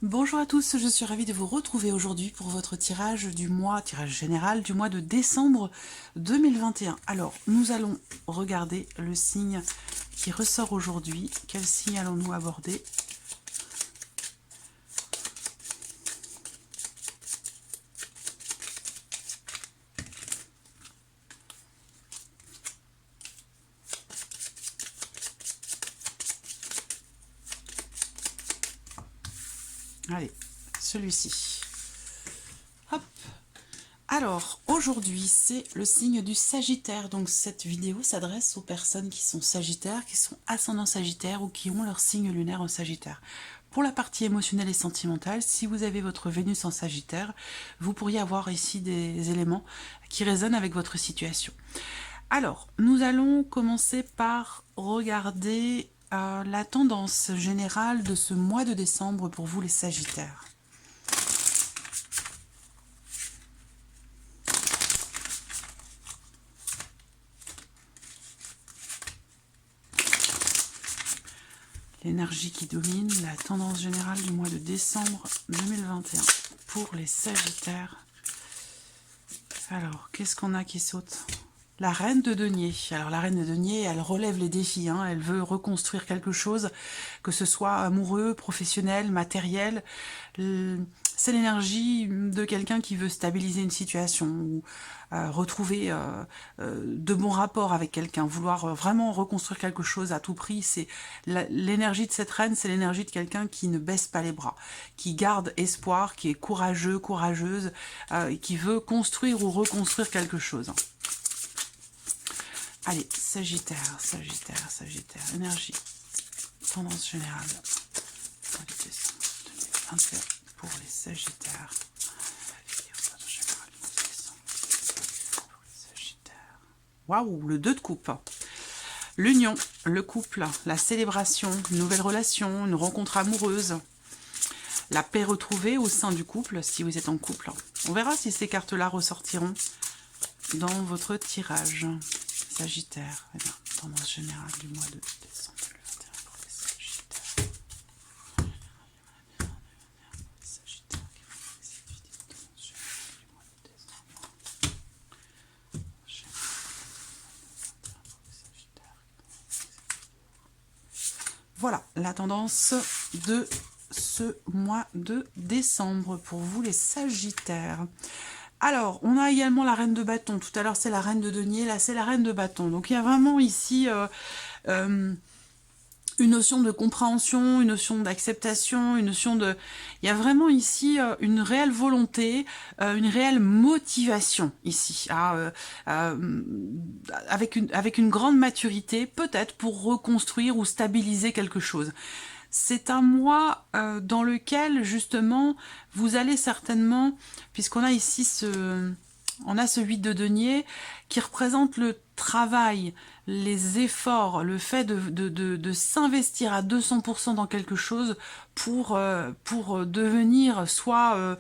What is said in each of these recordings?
Bonjour à tous, je suis ravie de vous retrouver aujourd'hui pour votre tirage général du mois de décembre 2021. Alors, nous allons regarder le signe qui ressort aujourd'hui. Quel signe allons-nous aborder? Allez, celui-ci. Hop. Alors, aujourd'hui, c'est le signe du Sagittaire. Donc, cette vidéo s'adresse aux personnes qui sont Sagittaires, qui sont ascendants Sagittaires ou qui ont leur signe lunaire en Sagittaire. Pour la partie émotionnelle et sentimentale, si vous avez votre Vénus en Sagittaire, vous pourriez avoir ici des éléments qui résonnent avec votre situation. Alors, nous allons commencer par regarder la tendance générale de ce mois de décembre pour vous les Sagittaires. L'énergie qui domine, la tendance générale du mois de décembre 2021 pour les Sagittaires. Alors, qu'est-ce qu'on a qui saute? La reine de denier. Alors la reine de denier, elle relève les défis, hein. Elle veut reconstruire quelque chose, que ce soit amoureux, professionnel, matériel. C'est l'énergie de quelqu'un qui veut stabiliser une situation ou retrouver de bons rapports avec quelqu'un, vouloir vraiment reconstruire quelque chose à tout prix. C'est l'énergie de cette reine, c'est l'énergie de quelqu'un qui ne baisse pas les bras, qui garde espoir, qui est courageux, courageuse, qui veut construire ou reconstruire quelque chose. Allez, Sagittaire, Sagittaire, Sagittaire, énergie, tendance générale, 2021 pour les Sagittaires. Waouh, le 2 de coupe. L'union, le couple, la célébration, une nouvelle relation, une rencontre amoureuse, la paix retrouvée au sein du couple, si vous êtes en couple. On verra si ces cartes-là ressortiront dans votre tirage. Sagittaire, eh bien, tendance générale du mois de décembre 2021 pour les Sagittaires. Voilà la tendance de ce mois de décembre pour vous les Sagittaires. Alors, on a également la reine de bâton. Tout à l'heure, c'est la reine de denier. Là, c'est la reine de bâton. Donc, il y a vraiment ici une notion de compréhension, une notion d'acceptation, une notion de... Il y a vraiment ici une réelle volonté, une réelle motivation ici, avec une grande maturité, peut-être pour reconstruire ou stabiliser quelque chose. C'est un mois dans lequel, justement, vous allez certainement, puisqu'on a ici ce 8 de denier qui représente le travail, les efforts, le fait de s'investir à 200% dans quelque chose pour devenir soit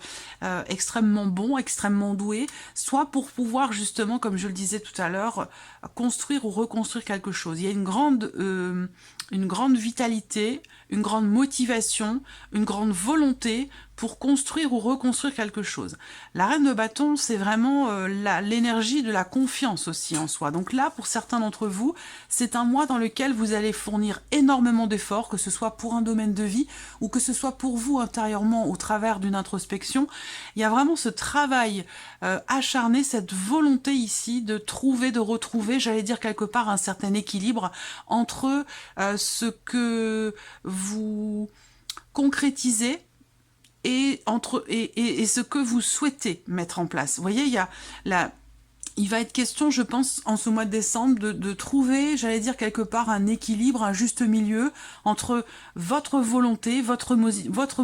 extrêmement bon, extrêmement doué, soit pour pouvoir justement, comme je le disais tout à l'heure, construire ou reconstruire quelque chose. Il y a une grande vitalité, une grande motivation, une grande volonté pour construire ou reconstruire quelque chose. La reine de bâton, c'est vraiment l'énergie de la confiance aussi en soi. Donc là, pour certains d'entre vous, c'est un mois dans lequel vous allez fournir énormément d'efforts, que ce soit pour un domaine de vie ou que ce soit pour vous intérieurement au travers d'une introspection. Il y a vraiment ce travail acharné, cette volonté ici de trouver, de retrouver, j'allais dire quelque part, un certain équilibre entre ce que vous concrétisez et ce que vous souhaitez mettre en place. Vous voyez, il va être question, je pense, en ce mois de décembre, de trouver, j'allais dire quelque part, un équilibre, un juste milieu entre votre volonté, votre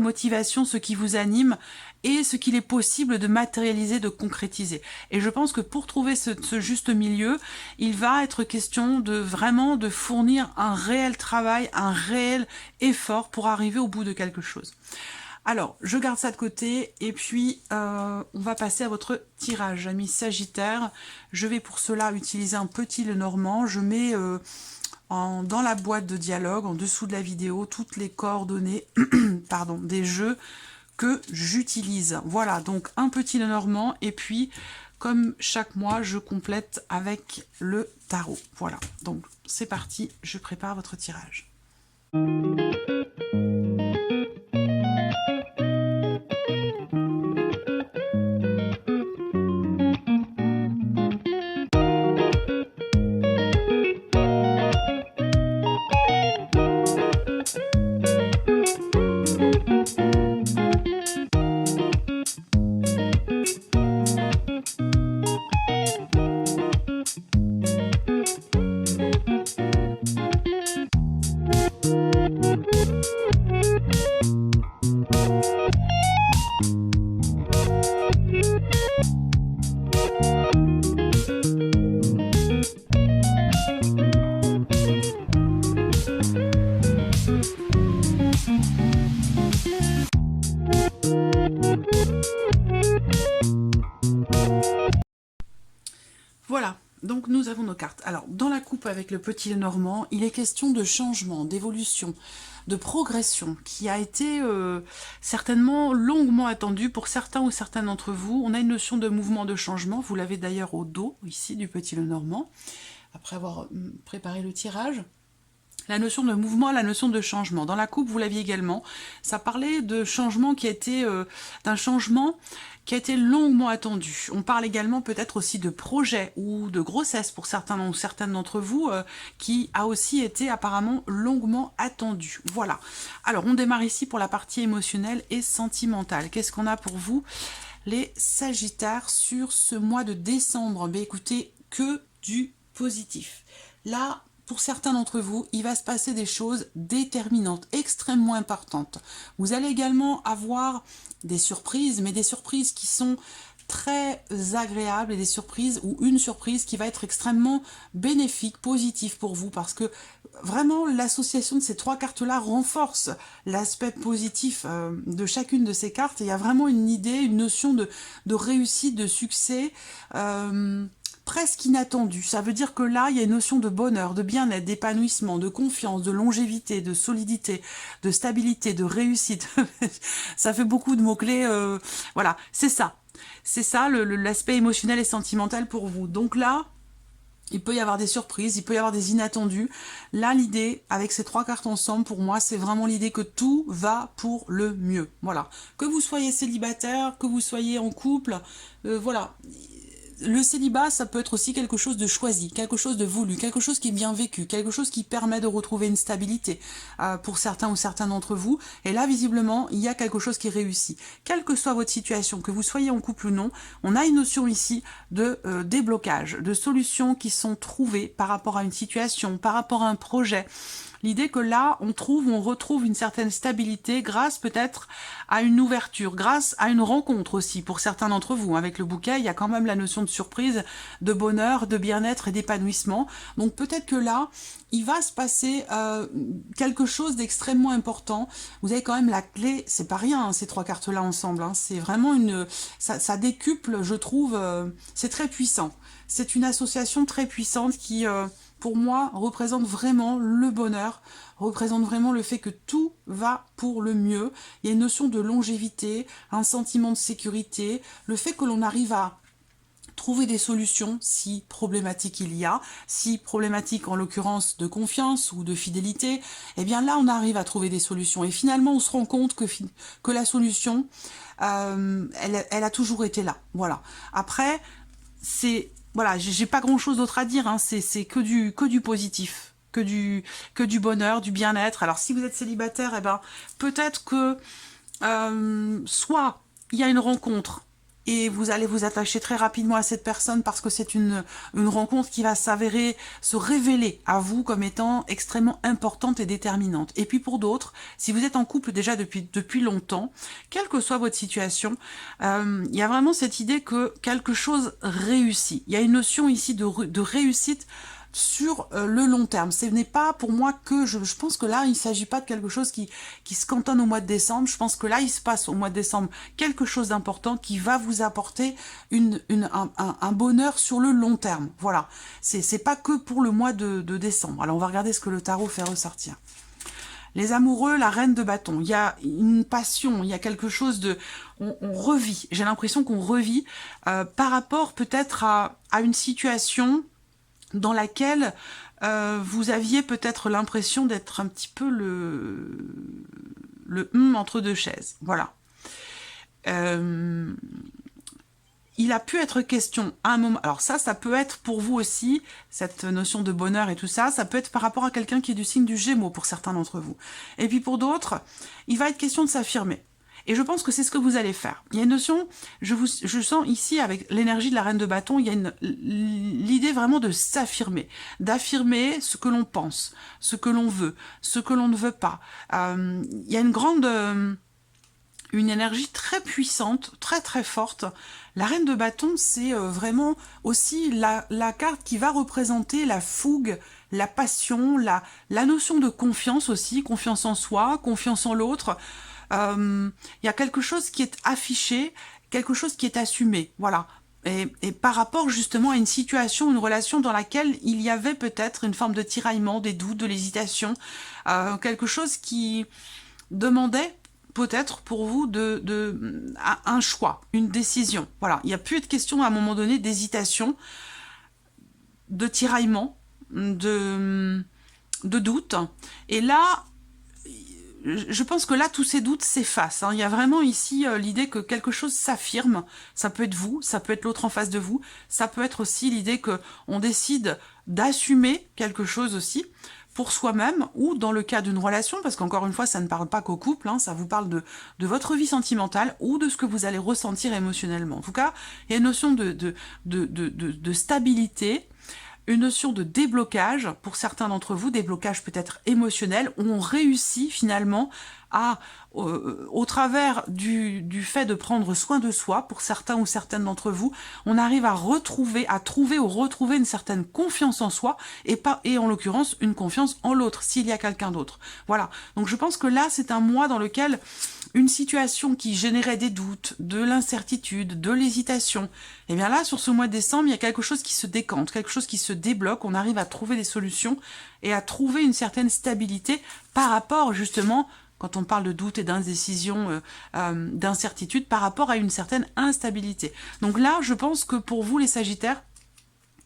motivation, ce qui vous anime, et ce qu'il est possible de matérialiser, de concrétiser. Et je pense que pour trouver ce juste milieu, il va être question vraiment de fournir un réel travail, un réel effort pour arriver au bout de quelque chose. Alors, je garde ça de côté et puis on va passer à votre tirage, amis Sagittaire. Je vais pour cela utiliser un petit Lenormand. Je mets dans la boîte de dialogue, en dessous de la vidéo, toutes les coordonnées pardon, des jeux que j'utilise. Voilà, donc un petit Lenormand, et puis comme chaque mois, je complète avec le tarot. Voilà, donc c'est parti, je prépare votre tirage. Voilà, donc nous avons nos cartes. Alors, dans la coupe avec le petit Lenormand, il est question de changement, d'évolution, de progression, qui a été certainement longuement attendue pour certains ou certaines d'entre vous. On a une notion de mouvement, de changement, vous l'avez d'ailleurs au dos, ici, du petit Lenormand, après avoir préparé le tirage. La notion de mouvement, la notion de changement. Dans la coupe, vous l'aviez également. Ça parlait de changement qui a été d'un changement qui a été longuement attendu. On parle également peut-être aussi de projet ou de grossesse pour certains ou certaines d'entre vous qui a aussi été apparemment longuement attendu. Voilà. Alors, on démarre ici pour la partie émotionnelle et sentimentale. Qu'est-ce qu'on a pour vous, les Sagittaires, sur ce mois de décembre? Ben, écoutez, que du positif. Là, pour certains d'entre vous, il va se passer des choses déterminantes, extrêmement importantes. Vous allez également avoir des surprises, mais des surprises qui sont très agréables et des surprises ou une surprise qui va être extrêmement bénéfique, positive pour vous, parce que vraiment l'association de ces trois cartes-là renforce l'aspect positif de chacune de ces cartes. Et il y a vraiment une idée, une notion de réussite, de succès, presque inattendu. Ça veut dire que là, il y a une notion de bonheur, de bien-être, d'épanouissement, de confiance, de longévité, de solidité, de stabilité, de réussite. Ça fait beaucoup de mots-clés. Voilà, c'est ça. C'est ça l'aspect émotionnel et sentimental pour vous. Donc là, il peut y avoir des surprises, il peut y avoir des inattendus. Là, l'idée, avec ces trois cartes ensemble, pour moi, c'est vraiment l'idée que tout va pour le mieux. Voilà. Que vous soyez célibataire, que vous soyez en couple, voilà. Le célibat, ça peut être aussi quelque chose de choisi, quelque chose de voulu, quelque chose qui est bien vécu, quelque chose qui permet de retrouver une stabilité pour certains ou certains d'entre vous. Et là, visiblement, il y a quelque chose qui réussit. Quelle que soit votre situation, que vous soyez en couple ou non, on a une notion ici de déblocage, de solutions qui sont trouvées par rapport à une situation, par rapport à un projet. L'idée que là, on retrouve une certaine stabilité grâce peut-être à une ouverture, grâce à une rencontre aussi pour certains d'entre vous. Avec le bouquet, il y a quand même la notion de surprise, de bonheur, de bien-être et d'épanouissement. Donc peut-être que là, il va se passer quelque chose d'extrêmement important. Vous avez quand même la clé, c'est pas rien hein, ces trois cartes-là ensemble. Hein. C'est vraiment ça décuple, je trouve, c'est très puissant. C'est une association très puissante qui... pour moi, représente vraiment le bonheur, représente vraiment le fait que tout va pour le mieux. Il y a une notion de longévité, un sentiment de sécurité, le fait que l'on arrive à trouver des solutions si problématique il y a, si problématique en l'occurrence de confiance ou de fidélité, eh bien là on arrive à trouver des solutions. Et finalement on se rend compte que la solution, elle a toujours été là. Voilà. Après, c'est... Voilà, j'ai pas grand chose d'autre à dire, hein. C'est que du positif, que du bonheur, du bien-être. Alors si vous êtes célibataire, eh ben peut-être que soit il y a une rencontre et vous allez vous attacher très rapidement à cette personne parce que c'est une rencontre qui va se révéler à vous comme étant extrêmement importante et déterminante. Et puis pour d'autres, si vous êtes en couple déjà depuis longtemps, quelle que soit votre situation, il y a vraiment cette idée que quelque chose réussit. Il y a une notion ici de réussite sur le long terme. Ce n'est pas pour moi que je pense que là, il ne s'agit pas de quelque chose qui se cantonne au mois de décembre. Je pense que là, il se passe au mois de décembre quelque chose d'important qui va vous apporter un bonheur sur le long terme. Voilà, c'est pas que pour le mois de décembre. Alors, on va regarder ce que le tarot fait ressortir. Les amoureux, la reine de bâton, il y a une passion, il y a quelque chose de... On revit, j'ai l'impression qu'on revit par rapport peut-être à une situation dans laquelle vous aviez peut-être l'impression d'être un petit peu le entre deux chaises. Voilà. Il a pu être question à un moment... Alors ça peut être pour vous aussi, cette notion de bonheur et tout ça, ça peut être par rapport à quelqu'un qui est du signe du Gémeaux pour certains d'entre vous. Et puis pour d'autres, il va être question de s'affirmer. Et je pense que c'est ce que vous allez faire. Il y a une notion, je sens ici avec l'énergie de la reine de bâton, il y a l'idée vraiment de s'affirmer, d'affirmer ce que l'on pense, ce que l'on veut, ce que l'on ne veut pas. Il y a une énergie très puissante, très très forte. La reine de bâton, c'est vraiment aussi la carte qui va représenter la fougue, la passion, la notion de confiance aussi, confiance en soi, confiance en l'autre. Il y a quelque chose qui est affiché, quelque chose qui est assumé, voilà. Et par rapport justement à une situation, une relation dans laquelle il y avait peut-être une forme de tiraillement, des doutes, de l'hésitation, quelque chose qui demandait peut-être pour vous un choix, une décision. Voilà, il n'y a plus de question à un moment donné d'hésitation, de tiraillement, de doute. Et là, je pense que là, tous ces doutes s'effacent. Il y a vraiment ici l'idée que quelque chose s'affirme. Ça peut être vous, ça peut être l'autre en face de vous. Ça peut être aussi l'idée qu'on décide d'assumer quelque chose aussi pour soi-même ou dans le cas d'une relation, parce qu'encore une fois, ça ne parle pas qu'au couple, ça vous parle de votre vie sentimentale ou de ce que vous allez ressentir émotionnellement. En tout cas, il y a une notion de stabilité, une notion de déblocage, pour certains d'entre vous, déblocage peut-être émotionnel, où on réussit finalement à, au travers du fait de prendre soin de soi, pour certains ou certaines d'entre vous, on arrive à retrouver une certaine confiance en soi, et en l'occurrence, une confiance en l'autre, s'il y a quelqu'un d'autre. Voilà. Donc je pense que là, c'est un mois dans lequel une situation qui générait des doutes, de l'incertitude, de l'hésitation, et bien là, sur ce mois de décembre, il y a quelque chose qui se décante, quelque chose qui se débloque, on arrive à trouver des solutions et à trouver une certaine stabilité par rapport justement, quand on parle de doute et d'indécision, d'incertitude, par rapport à une certaine instabilité. Donc là, je pense que pour vous les Sagittaires,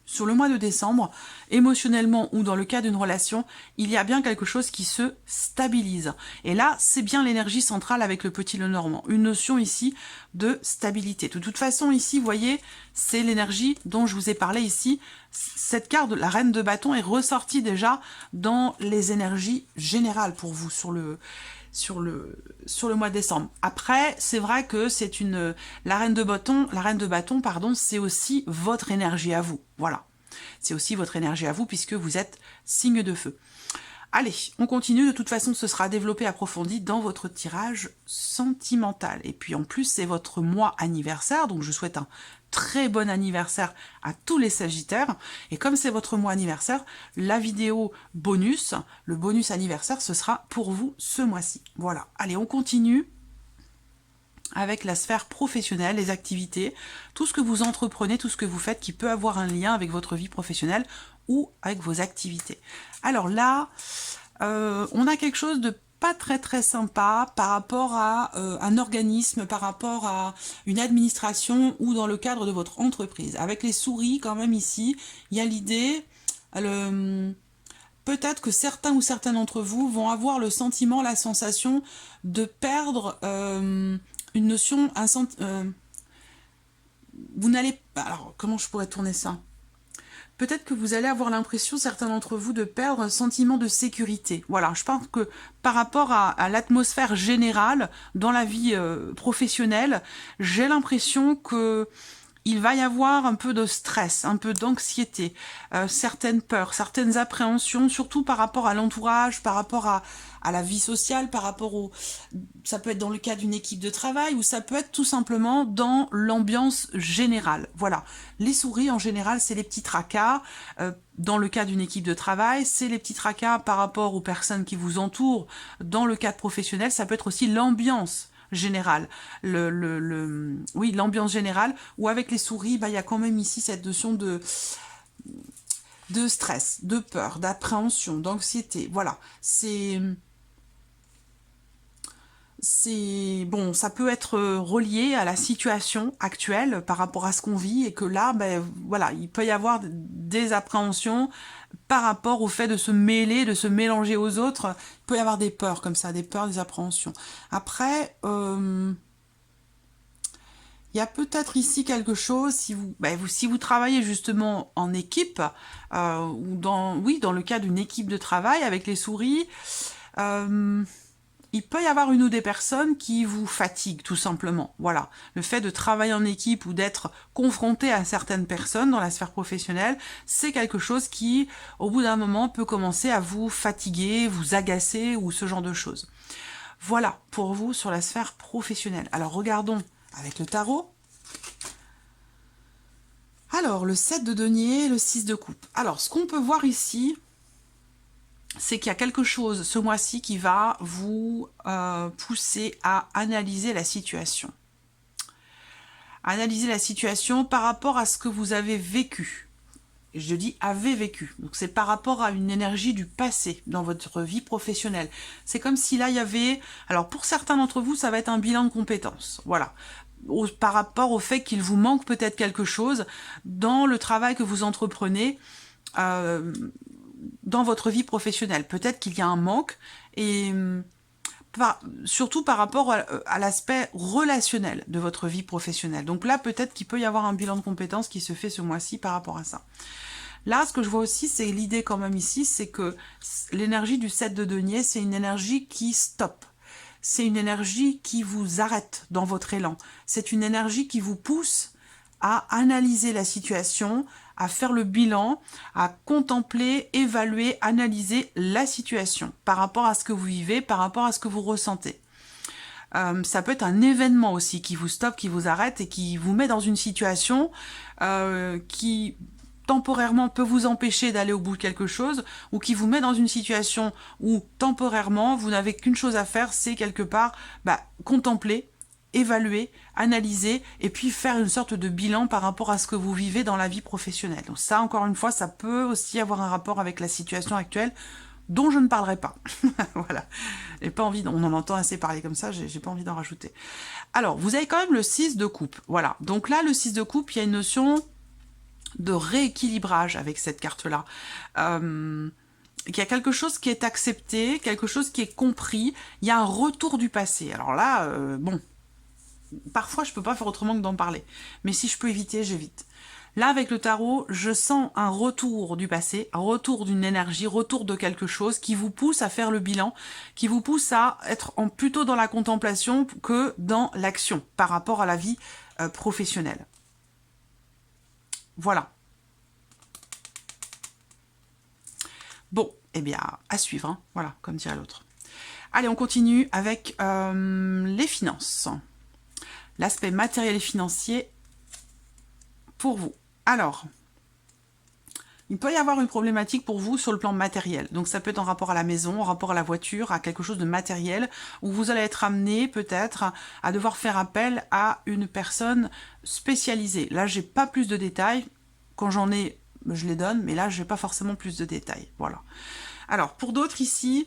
sur le mois de décembre, émotionnellement ou dans le cas d'une relation, il y a bien quelque chose qui se stabilise. Et là, c'est bien l'énergie centrale avec le petit Lenormand. Une notion ici de stabilité. De toute façon, ici, vous voyez, c'est l'énergie dont je vous ai parlé ici. Cette carte, la reine de bâton, est ressortie déjà dans les énergies générales pour vous sur le mois de décembre. Après, c'est vrai que c'est la reine de bâton, pardon, c'est aussi votre énergie à vous. Voilà. C'est aussi votre énergie à vous puisque vous êtes signe de feu. Allez, on continue. De toute façon, ce sera développé, approfondi dans votre tirage sentimental. Et puis en plus, c'est votre mois anniversaire, donc je souhaite un très bon anniversaire à tous les Sagittaires. Et comme c'est votre mois anniversaire, la vidéo bonus, le bonus anniversaire, ce sera pour vous ce mois-ci. Voilà. Allez, on continue avec la sphère professionnelle, les activités, tout ce que vous entreprenez, tout ce que vous faites qui peut avoir un lien avec votre vie professionnelle ou avec vos activités. Alors là, on a quelque chose de pas très très sympa par rapport à un organisme, par rapport à une administration ou dans le cadre de votre entreprise. Avec les souris quand même ici, il y a l'idée, peut-être que certains ou certaines d'entre vous vont avoir le sentiment, la sensation de perdre une notion, vous n'allez pas... Alors, comment je pourrais tourner ça ? Peut-être que vous allez avoir l'impression, certains d'entre vous, de perdre un sentiment de sécurité. Voilà, je pense que par rapport à l'atmosphère générale dans la vie professionnelle, j'ai l'impression que il va y avoir un peu de stress, un peu d'anxiété, certaines peurs, certaines appréhensions, surtout par rapport à l'entourage, par rapport à la vie sociale, par rapport au... Ça peut être dans le cas d'une équipe de travail ou ça peut être tout simplement dans l'ambiance générale. Voilà, les souris en général, c'est les petits tracas. Dans le cas d'une équipe de travail, c'est les petits tracas par rapport aux personnes qui vous entourent. Dans le cadre professionnel, ça peut être aussi l'ambiance générale, oui, l'ambiance générale, où avec les souris, bah, il y a quand même ici cette notion de stress, de peur, d'appréhension, d'anxiété. Voilà, bon, ça peut être relié à la situation actuelle par rapport à ce qu'on vit et que là, ben voilà, il peut y avoir des appréhensions par rapport au fait de se mêler, de se mélanger aux autres. Il peut y avoir des peurs comme ça, des peurs, des appréhensions. Après, il y a peut-être ici quelque chose, si vous travaillez justement en équipe, ou dans le cas d'une équipe de travail avec les souris, il peut y avoir une ou des personnes qui vous fatiguent, tout simplement. Voilà, le fait de travailler en équipe ou d'être confronté à certaines personnes dans la sphère professionnelle, c'est quelque chose qui, au bout d'un moment, peut commencer à vous fatiguer, vous agacer ou ce genre de choses. Voilà, pour vous, sur la sphère professionnelle. Alors, regardons avec le tarot. Alors, le 7 de denier, le 6 de coupe. Alors, ce qu'on peut voir ici, c'est qu'il y a quelque chose ce mois-ci qui va vous pousser à analyser la situation. Analyser la situation par rapport à ce que vous avez vécu. Et je dis avez vécu. Donc c'est par rapport à une énergie du passé dans votre vie professionnelle. C'est comme si là il y avait... Alors pour certains d'entre vous, ça va être un bilan de compétences. Voilà. Par rapport au fait qu'il vous manque peut-être quelque chose dans le travail que vous entreprenez. Dans votre vie professionnelle. Peut-être qu'il y a un manque, et surtout par rapport à l'aspect relationnel de votre vie professionnelle. Donc là, peut-être qu'il peut y avoir un bilan de compétences qui se fait ce mois-ci par rapport à ça. Là, ce que je vois aussi, c'est l'idée quand même ici, c'est que l'énergie du 7 de denier, c'est une énergie qui stoppe. C'est une énergie qui vous arrête dans votre élan. C'est une énergie qui vous pousse à analyser la situation, à faire le bilan, à contempler, évaluer, analyser la situation par rapport à ce que vous vivez, par rapport à ce que vous ressentez. Ça peut être un événement aussi qui vous stoppe, qui vous arrête et qui vous met dans une situation qui temporairement peut vous empêcher d'aller au bout de quelque chose, ou qui vous met dans une situation où temporairement vous n'avez qu'une chose à faire, c'est quelque part contempler, évaluer, analyser et puis faire une sorte de bilan par rapport à ce que vous vivez dans la vie professionnelle. Donc ça, encore une fois, ça peut aussi avoir un rapport avec la situation actuelle dont je ne parlerai pas. Voilà. J'ai pas envie, on en entend assez parler comme ça, j'ai pas envie d'en rajouter. Alors, vous avez quand même le 6 de coupe. Voilà. Donc là, le 6 de coupe, il y a une notion de rééquilibrage avec cette carte-là. Qu'il y a quelque chose qui est accepté, quelque chose qui est compris. Il y a un retour du passé. Alors là, bon... Parfois, je peux pas faire autrement que d'en parler. Mais si je peux éviter, j'évite. Là, avec le tarot, je sens un retour du passé, un retour d'une énergie, retour de quelque chose qui vous pousse à faire le bilan, qui vous pousse à être plutôt dans la contemplation que dans l'action par rapport à la vie professionnelle. Voilà. Bon, eh bien, à suivre, hein. Voilà, comme dirait l'autre. Allez, on continue avec les finances. L'aspect matériel et financier pour vous. Alors, il peut y avoir une problématique pour vous sur le plan matériel. Donc ça peut être en rapport à la maison, en rapport à la voiture, à quelque chose de matériel, où vous allez être amené peut-être à devoir faire appel à une personne spécialisée. Là, j'ai pas plus de détails. Quand j'en ai, je les donne, mais là, j'ai pas forcément plus de détails. Voilà. Alors, pour d'autres ici...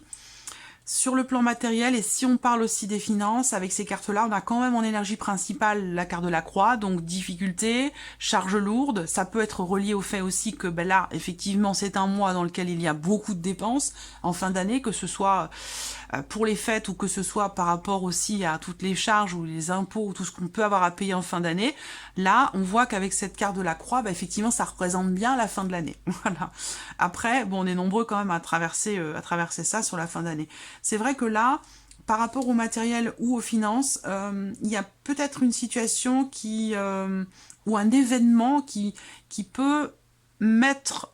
Sur le plan matériel, et si on parle aussi des finances, avec ces cartes-là, on a quand même en énergie principale la carte de la croix, donc difficulté, charge lourde. Ça peut être relié au fait aussi que là, effectivement, c'est un mois dans lequel il y a beaucoup de dépenses en fin d'année, que ce soit pour les fêtes ou que ce soit par rapport aussi à toutes les charges ou les impôts ou tout ce qu'on peut avoir à payer en fin d'année. Là, on voit qu'avec cette carte de la croix, effectivement, ça représente bien la fin de l'année. Voilà. Après, bon, on est nombreux quand même à traverser ça sur la fin d'année. C'est vrai que là, par rapport au matériel ou aux finances, il y a peut-être une situation où ou un événement qui peut mettre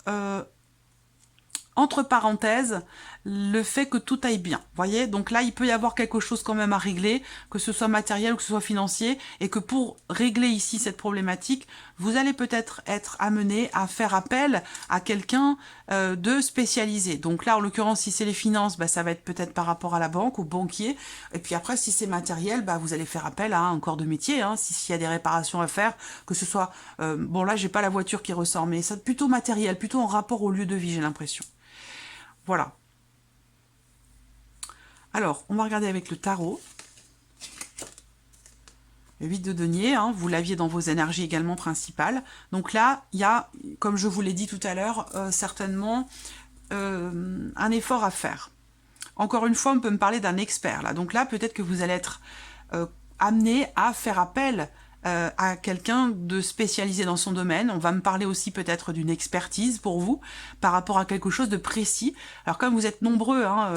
entre parenthèses le fait que tout aille bien. Vous voyez, donc là, il peut y avoir quelque chose quand même à régler, que ce soit matériel ou que ce soit financier, et que pour régler ici cette problématique, vous allez peut-être être amené à faire appel à quelqu'un de spécialisé. Donc là, en l'occurrence, si c'est les finances, bah, ça va être peut-être par rapport à la banque, au banquier. Et puis après, si c'est matériel, bah, vous allez faire appel à un corps de métier, hein, s'il y a des réparations à faire, que ce soit... bon, là, j'ai pas la voiture qui ressort, mais ça plutôt matériel, plutôt en rapport au lieu de vie, j'ai l'impression. Voilà. Alors, on va regarder avec le tarot. Le 8 de denier, hein, vous l'aviez dans vos énergies également principales. Donc là, il y a, comme je vous l'ai dit tout à l'heure, certainement un effort à faire. Encore une fois, on peut me parler d'un expert. Là. Donc là, peut-être que vous allez être amené à faire appel à quelqu'un de spécialisé dans son domaine. On va me parler aussi peut-être d'une expertise pour vous par rapport à quelque chose de précis. Alors comme vous êtes nombreux hein,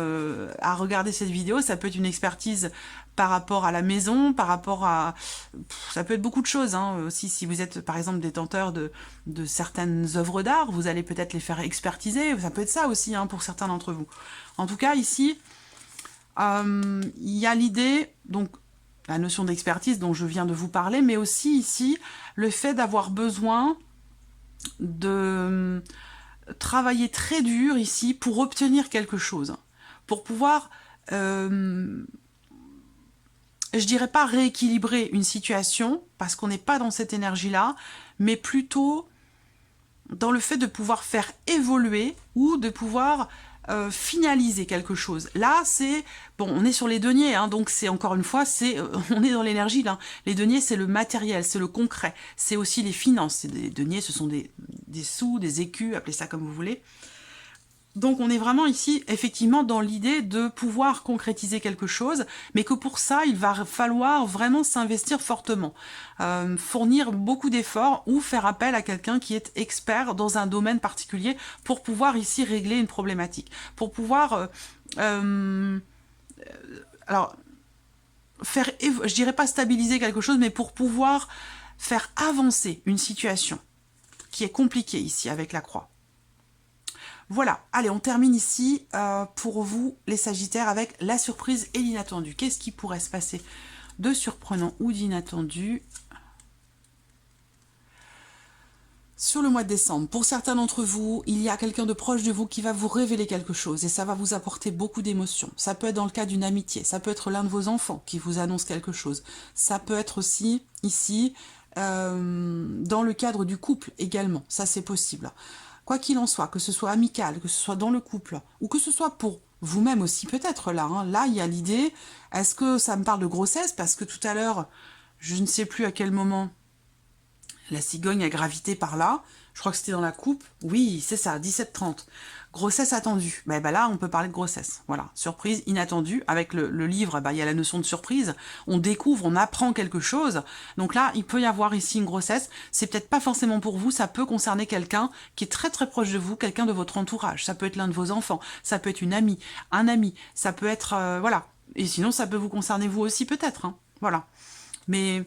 à regarder cette vidéo, ça peut être une expertise par rapport à la maison, par rapport à... Ça peut être beaucoup de choses. Hein. Aussi, si vous êtes par exemple détenteur de certaines œuvres d'art, vous allez peut-être les faire expertiser. Ça peut être ça aussi hein, pour certains d'entre vous. En tout cas, ici, il y a l'idée... donc la notion d'expertise dont je viens de vous parler, mais aussi ici, le fait d'avoir besoin de travailler très dur ici pour obtenir quelque chose, pour pouvoir, je dirais pas rééquilibrer une situation, parce qu'on n'est pas dans cette énergie-là, mais plutôt dans le fait de pouvoir faire évoluer ou de pouvoir finaliser quelque chose. Là, c'est... Bon, on est sur les deniers, hein, donc c'est encore une fois, on est dans l'énergie, là. Les deniers, c'est le matériel, c'est le concret. C'est aussi les finances. Des deniers, ce sont des sous, des écus, appelez ça comme vous voulez. Donc on est vraiment ici, effectivement, dans l'idée de pouvoir concrétiser quelque chose, mais que pour ça, il va falloir vraiment s'investir fortement, fournir beaucoup d'efforts ou faire appel à quelqu'un qui est expert dans un domaine particulier pour pouvoir ici régler une problématique, pour pouvoir... alors, faire, je dirais pas stabiliser quelque chose, mais pour pouvoir faire avancer une situation qui est compliquée ici avec la croix. Voilà, allez, on termine ici pour vous, les Sagittaires, avec la surprise et l'inattendu. Qu'est-ce qui pourrait se passer de surprenant ou d'inattendu sur le mois de décembre? Pour certains d'entre vous, il y a quelqu'un de proche de vous qui va vous révéler quelque chose et ça va vous apporter beaucoup d'émotions. Ça peut être dans le cas d'une amitié, ça peut être l'un de vos enfants qui vous annonce quelque chose. Ça peut être aussi, ici, dans le cadre du couple également. Ça, c'est possible. Quoi qu'il en soit, que ce soit amical, que ce soit dans le couple, ou que ce soit pour vous-même aussi peut-être là. Hein. Là, il y a l'idée, est-ce que ça me parle de grossesse? Parce que tout à l'heure, je ne sais plus à quel moment la cigogne a gravité par là. Je crois que c'était dans la coupe. Oui, c'est ça, 17h30. Grossesse attendue. Ben là, on peut parler de grossesse. Voilà, surprise inattendue. Avec le livre, il y a la notion de surprise. On découvre, on apprend quelque chose. Donc là, il peut y avoir ici une grossesse. C'est peut-être pas forcément pour vous. Ça peut concerner quelqu'un qui est très très proche de vous, quelqu'un de votre entourage. Ça peut être l'un de vos enfants. Ça peut être une amie, un ami. Ça peut être... voilà. Et sinon, ça peut vous concerner vous aussi peut-être. Hein. Voilà. Mais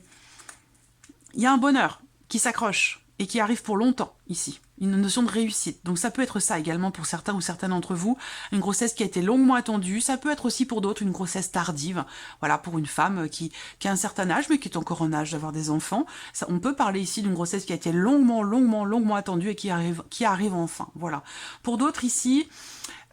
il y a un bonheur qui s'accroche et qui arrive pour longtemps ici. Une notion de réussite. Donc ça peut être ça également pour certains ou certaines d'entre vous. Une grossesse qui a été longuement attendue. Ça peut être aussi pour d'autres une grossesse tardive. Voilà, pour une femme qui a un certain âge, mais qui est encore en âge d'avoir des enfants. Ça, on peut parler ici d'une grossesse qui a été longuement attendue et qui arrive enfin. Voilà. Pour d'autres ici,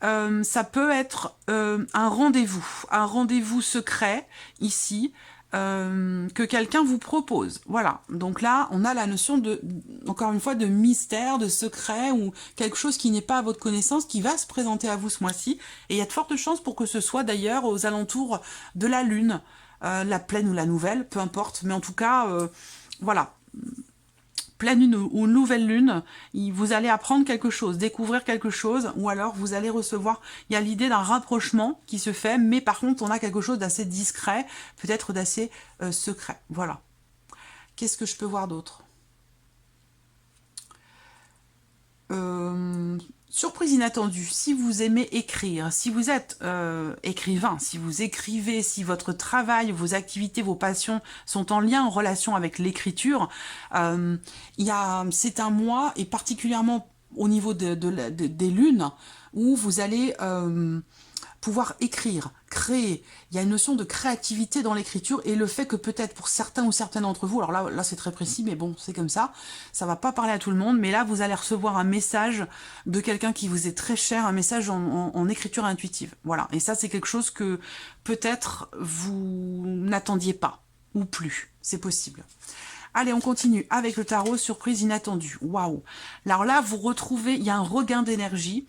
ça peut être un rendez-vous secret ici. Que quelqu'un vous propose. Voilà. Donc là, on a la notion de, encore une fois, de mystère, de secret ou quelque chose qui n'est pas à votre connaissance, qui va se présenter à vous ce mois-ci. Et il y a de fortes chances pour que ce soit d'ailleurs aux alentours de la lune, la pleine ou la nouvelle, peu importe. Mais en tout cas, voilà. Pleine lune ou nouvelle lune, vous allez apprendre quelque chose, découvrir quelque chose, ou alors vous allez recevoir, il y a l'idée d'un rapprochement qui se fait, mais par contre on a quelque chose d'assez discret, peut-être d'assez secret. Voilà. Qu'est-ce que je peux voir d'autre ? Surprise inattendue, si vous aimez écrire, si vous êtes écrivain, si vous écrivez, si votre travail, vos activités, vos passions sont en lien, en relation avec l'écriture, c'est un mois, et particulièrement au niveau des lunes, où vous allez pouvoir écrire, créer. Il y a une notion de créativité dans l'écriture, et le fait que peut-être pour certains ou certaines d'entre vous, alors là c'est très précis, mais bon, c'est comme ça va pas parler à tout le monde, mais là vous allez recevoir un message de quelqu'un qui vous est très cher, un message en écriture intuitive. Voilà, et ça c'est quelque chose que peut-être vous n'attendiez pas, ou plus, c'est possible. Allez, on continue avec le tarot, surprise inattendue. Waouh! Alors là, vous retrouvez, il y a un regain d'énergie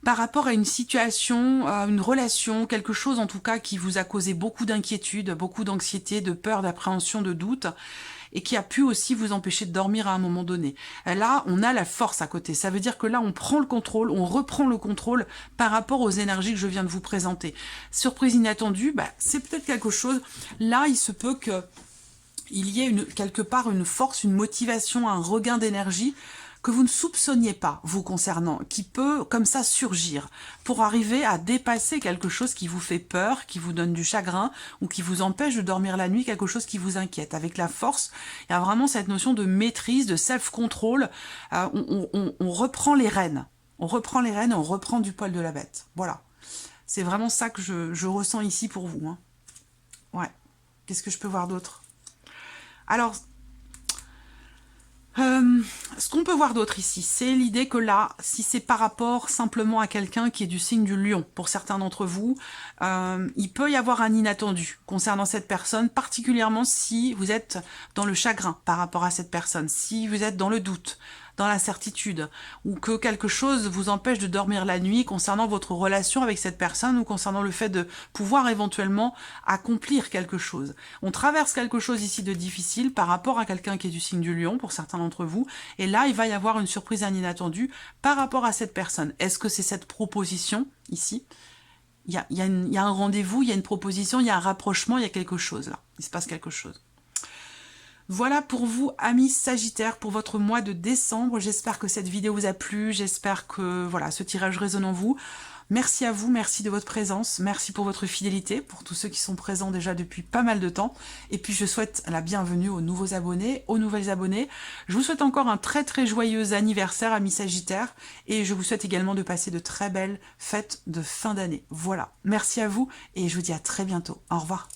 par rapport à une situation, une relation, quelque chose en tout cas qui vous a causé beaucoup d'inquiétude, beaucoup d'anxiété, de peur, d'appréhension, de doute, et qui a pu aussi vous empêcher de dormir à un moment donné. Là, on a la force à côté. Ça veut dire que là, on prend le contrôle, on reprend le contrôle par rapport aux énergies que je viens de vous présenter. Surprise inattendue, c'est peut-être quelque chose. Là, il se peut que il y ait quelque part une force, une motivation, un regain d'énergie que vous ne soupçonniez pas, vous concernant, qui peut comme ça surgir pour arriver à dépasser quelque chose qui vous fait peur, qui vous donne du chagrin ou qui vous empêche de dormir la nuit, quelque chose qui vous inquiète. Avec la force, il y a vraiment cette notion de maîtrise, de self-control. On reprend les rênes. On reprend les rênes et on reprend du poil de la bête. Voilà. C'est vraiment ça que je ressens ici pour vous. Hein. Ouais. Qu'est-ce que je peux voir d'autre ? Alors, ce qu'on peut voir d'autre ici, c'est l'idée que là, si c'est par rapport simplement à quelqu'un qui est du signe du lion, pour certains d'entre vous, il peut y avoir un inattendu concernant cette personne, particulièrement si vous êtes dans le chagrin par rapport à cette personne, si vous êtes dans le doute, dans l'incertitude, ou que quelque chose vous empêche de dormir la nuit concernant votre relation avec cette personne ou concernant le fait de pouvoir éventuellement accomplir quelque chose. On traverse quelque chose ici de difficile par rapport à quelqu'un qui est du signe du lion, pour certains d'entre vous, et là, il va y avoir une surprise inattendue par rapport à cette personne. Est-ce que c'est cette proposition, ici ? Il y a un rendez-vous, il y a une proposition, il y a un rapprochement, il y a quelque chose là. Il se passe quelque chose. Voilà pour vous, amis Sagittaires, pour votre mois de décembre. J'espère que cette vidéo vous a plu. J'espère que voilà, ce tirage résonne en vous. Merci à vous, merci de votre présence. Merci pour votre fidélité, pour tous ceux qui sont présents déjà depuis pas mal de temps. Et puis je souhaite la bienvenue aux nouveaux abonnés, aux nouvelles abonnées. Je vous souhaite encore un très très joyeux anniversaire, amis Sagittaires. Et je vous souhaite également de passer de très belles fêtes de fin d'année. Voilà, merci à vous et je vous dis à très bientôt. Au revoir.